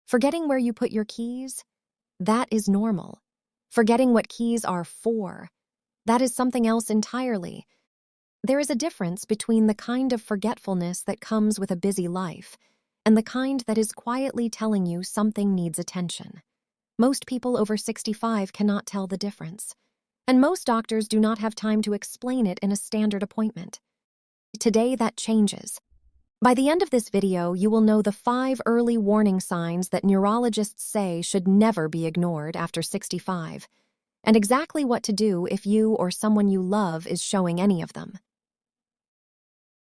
Forgetting where you put your keys? That is normal. Forgetting what keys are for? That is something else entirely. There is a difference between the kind of forgetfulness that comes with a busy life and the kind that is quietly telling you something needs attention. Most people over 65 cannot tell the difference, and most doctors do not have time to explain it in a standard appointment. Today, that changes. By the end of this video, you will know the 5 early warning signs that neurologists say should never be ignored after 65, and exactly what to do if you or someone you love is showing any of them.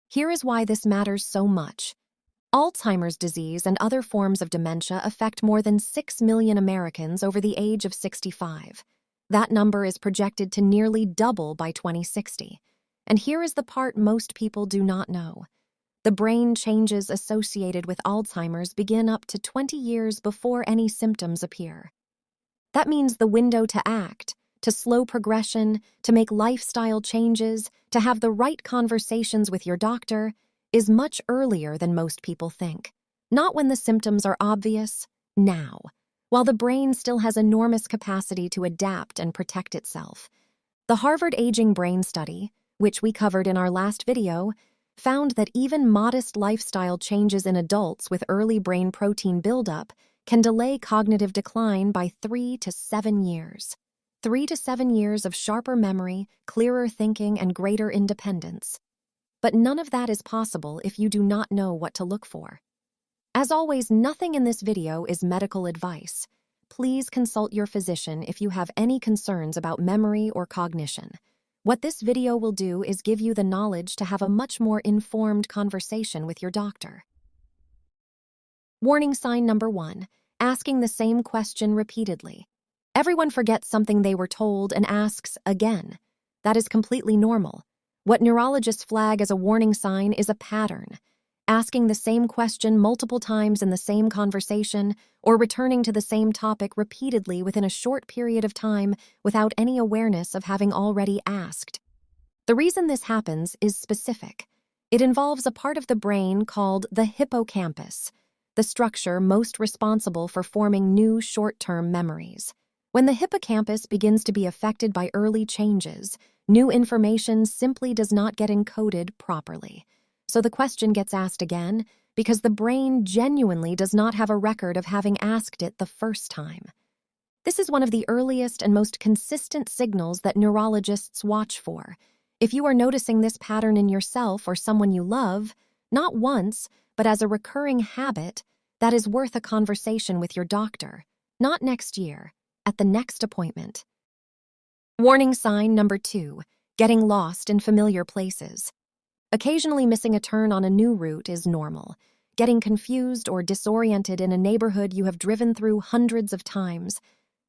Here is why this matters so much. Alzheimer's disease and other forms of dementia affect more than 6 million Americans over the age of 65. That number is projected to nearly double by 2060. And here is the part most people do not know. The brain changes associated with Alzheimer's begin up to 20 years before any symptoms appear. That means the window to act, to slow progression, to make lifestyle changes, to have the right conversations with your doctor, is much earlier than most people think. Not when the symptoms are obvious, now, while the brain still has enormous capacity to adapt and protect itself. The Harvard Aging Brain Study, which we covered in our last video, found that even modest lifestyle changes in adults with early brain protein buildup can delay cognitive decline by 3 to 7 years. 3 to 7 years of sharper memory, clearer thinking, and greater independence. But none of that is possible if you do not know what to look for. As always, nothing in this video is medical advice. Please consult your physician if you have any concerns about memory or cognition. What this video will do is give you the knowledge to have a much more informed conversation with your doctor. Warning sign number 1, asking the same question repeatedly. Everyone forgets something they were told and asks again. That is completely normal. What neurologists flag as a warning sign is a pattern. Asking the same question multiple times in the same conversation or returning to the same topic repeatedly within a short period of time without any awareness of having already asked. The reason this happens is specific. It involves a part of the brain called the hippocampus, the structure most responsible for forming new short-term memories. When the hippocampus begins to be affected by early changes, new information simply does not get encoded properly. So the question gets asked again because the brain genuinely does not have a record of having asked it the first time. This is one of the earliest and most consistent signals that neurologists watch for. If you are noticing this pattern in yourself or someone you love, not once, but as a recurring habit, that is worth a conversation with your doctor, not next year, at the next appointment. Warning sign number 2, getting lost in familiar places. Occasionally missing a turn on a new route is normal. Getting confused or disoriented in a neighborhood you have driven through hundreds of times,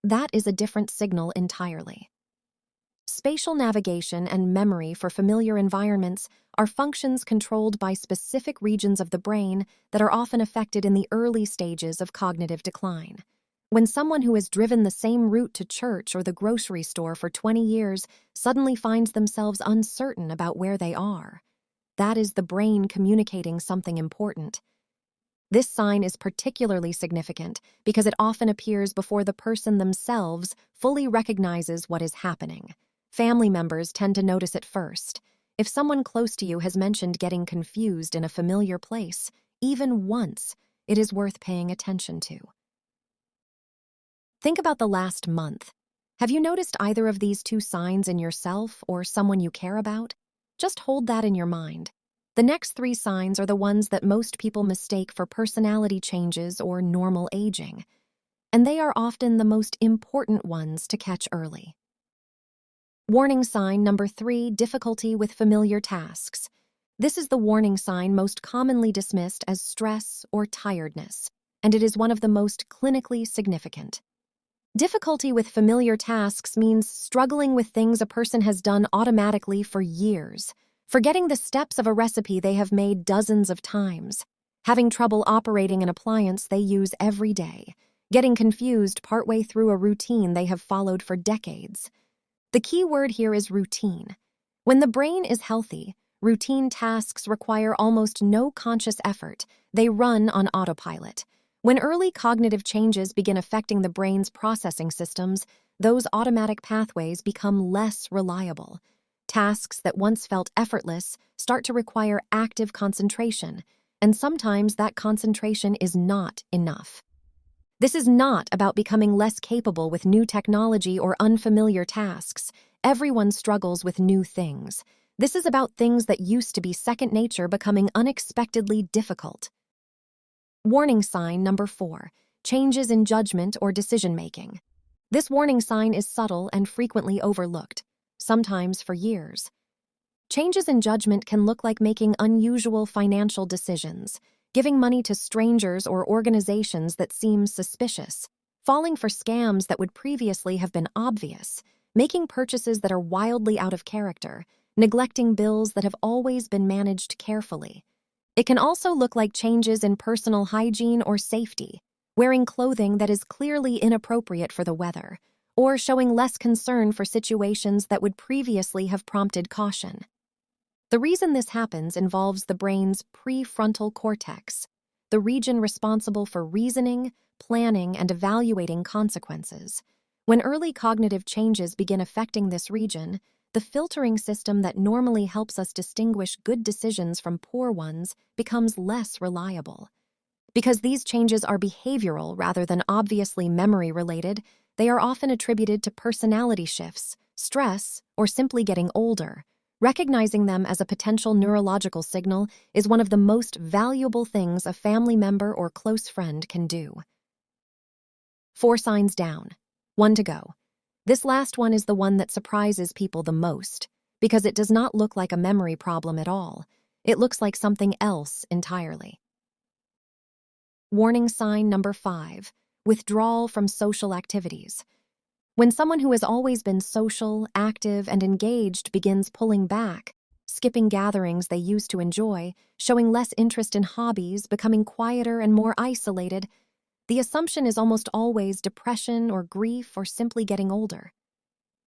that is a different signal entirely. Spatial navigation and memory for familiar environments are functions controlled by specific regions of the brain that are often affected in the early stages of cognitive decline. When someone who has driven the same route to church or the grocery store for 20 years suddenly finds themselves uncertain about where they are, that is the brain communicating something important. This sign is particularly significant because it often appears before the person themselves fully recognizes what is happening. Family members tend to notice it first. If someone close to you has mentioned getting confused in a familiar place, even once, it is worth paying attention to. Think about the last month. Have you noticed either of these 2 signs in yourself or someone you care about? Just hold that in your mind. The next 3 signs are the ones that most people mistake for personality changes or normal aging, and they are often the most important ones to catch early. Warning sign number 3, difficulty with familiar tasks. This is the warning sign most commonly dismissed as stress or tiredness, and it is one of the most clinically significant. Difficulty with familiar tasks means struggling with things a person has done automatically for years, forgetting the steps of a recipe they have made dozens of times, having trouble operating an appliance they use every day, getting confused partway through a routine they have followed for decades. The key word here is routine. When the brain is healthy, routine tasks require almost no conscious effort. They run on autopilot. When early cognitive changes begin affecting the brain's processing systems, those automatic pathways become less reliable. Tasks that once felt effortless start to require active concentration, and sometimes that concentration is not enough. This is not about becoming less capable with new technology or unfamiliar tasks. Everyone struggles with new things. This is about things that used to be second nature becoming unexpectedly difficult. Warning sign number 4, changes in judgment or decision-making. This warning sign is subtle and frequently overlooked, sometimes for years. Changes in judgment can look like making unusual financial decisions, giving money to strangers or organizations that seem suspicious, falling for scams that would previously have been obvious, making purchases that are wildly out of character, neglecting bills that have always been managed carefully. It can also look like changes in personal hygiene or safety, wearing clothing that is clearly inappropriate for the weather, or showing less concern for situations that would previously have prompted caution. The reason this happens involves the brain's prefrontal cortex, the region responsible for reasoning, planning, and evaluating consequences. When early cognitive changes begin affecting this region, the filtering system that normally helps us distinguish good decisions from poor ones becomes less reliable. Because these changes are behavioral rather than obviously memory-related, they are often attributed to personality shifts, stress, or simply getting older. Recognizing them as a potential neurological signal is one of the most valuable things a family member or close friend can do. 4 signs down. 1 to go. This last one is the one that surprises people the most, because it does not look like a memory problem at all. It looks like something else entirely. Warning sign number 5, withdrawal from social activities. When someone who has always been social, active, and engaged begins pulling back, skipping gatherings they used to enjoy, showing less interest in hobbies, becoming quieter and more isolated, the assumption is almost always depression or grief or simply getting older.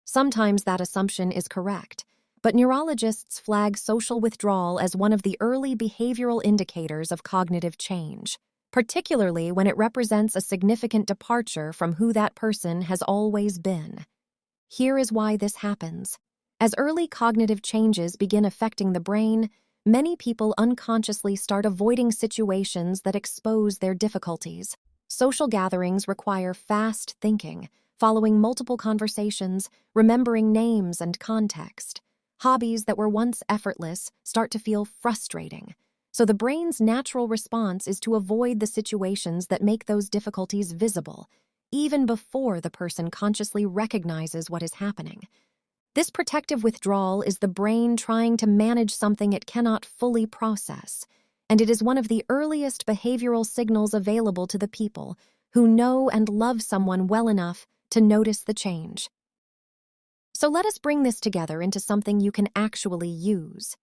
Sometimes that assumption is correct, but neurologists flag social withdrawal as one of the early behavioral indicators of cognitive change, particularly when it represents a significant departure from who that person has always been. Here is why this happens. As early cognitive changes begin affecting the brain, many people unconsciously start avoiding situations that expose their difficulties. Social gatherings require fast thinking, following multiple conversations, remembering names and context. Hobbies that were once effortless start to feel frustrating. So the brain's natural response is to avoid the situations that make those difficulties visible, even before the person consciously recognizes what is happening. This protective withdrawal is the brain trying to manage something it cannot fully process, and it is one of the earliest behavioral signals available to the people who know and love someone well enough to notice the change. So let us bring this together into something you can actually use.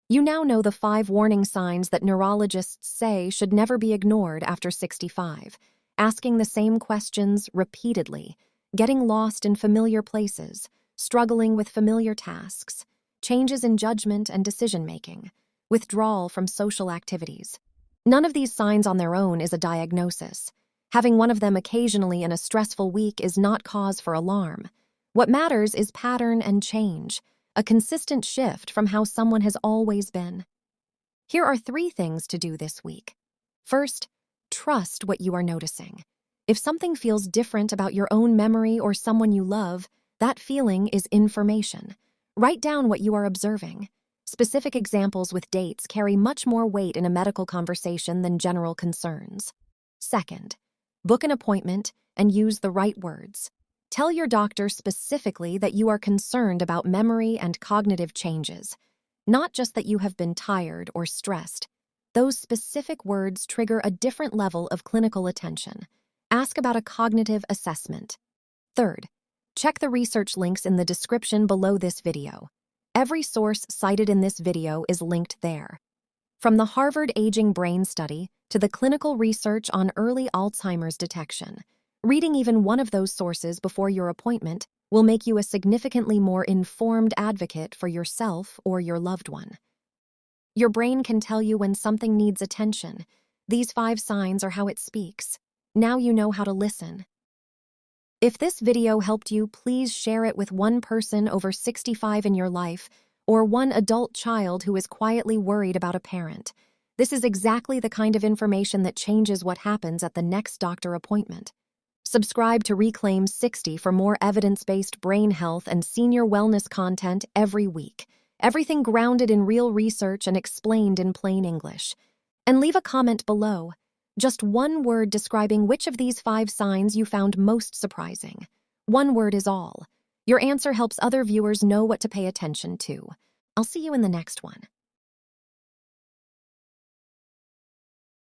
You now know the 5 warning signs that neurologists say should never be ignored after 65. Asking the same questions repeatedly, getting lost in familiar places, struggling with familiar tasks, changes in judgment and decision-making, withdrawal from social activities. None of these signs on their own is a diagnosis. Having one of them occasionally in a stressful week is not cause for alarm. What matters is pattern and change, a consistent shift from how someone has always been. Here are 3 things to do this week. First, trust what you are noticing. If something feels different about your own memory or someone you love, that feeling is information. Write down what you are observing. Specific examples with dates carry much more weight in a medical conversation than general concerns. Second, book an appointment and use the right words. Tell your doctor specifically that you are concerned about memory and cognitive changes, not just that you have been tired or stressed. Those specific words trigger a different level of clinical attention. Ask about a cognitive assessment. Third, check the research links in the description below this video. Every source cited in this video is linked there. From the Harvard Aging Brain Study to the clinical research on early Alzheimer's detection, reading even one of those sources before your appointment will make you a significantly more informed advocate for yourself or your loved one. Your brain can tell you when something needs attention, These 5 signs are how it speaks. Now you know how to listen. If this video helped you, please share it with one person over 65 in your life or one adult child who is quietly worried about a parent. This is exactly the kind of information that changes what happens at the next doctor appointment. Subscribe to Reclaim 60 for more evidence-based brain health and senior wellness content every week. Everything grounded in real research and explained in plain English. And leave a comment below. Just one word describing which of these 5 signs you found most surprising. One word is all. Your answer helps other viewers know what to pay attention to. I'll see you in the next one.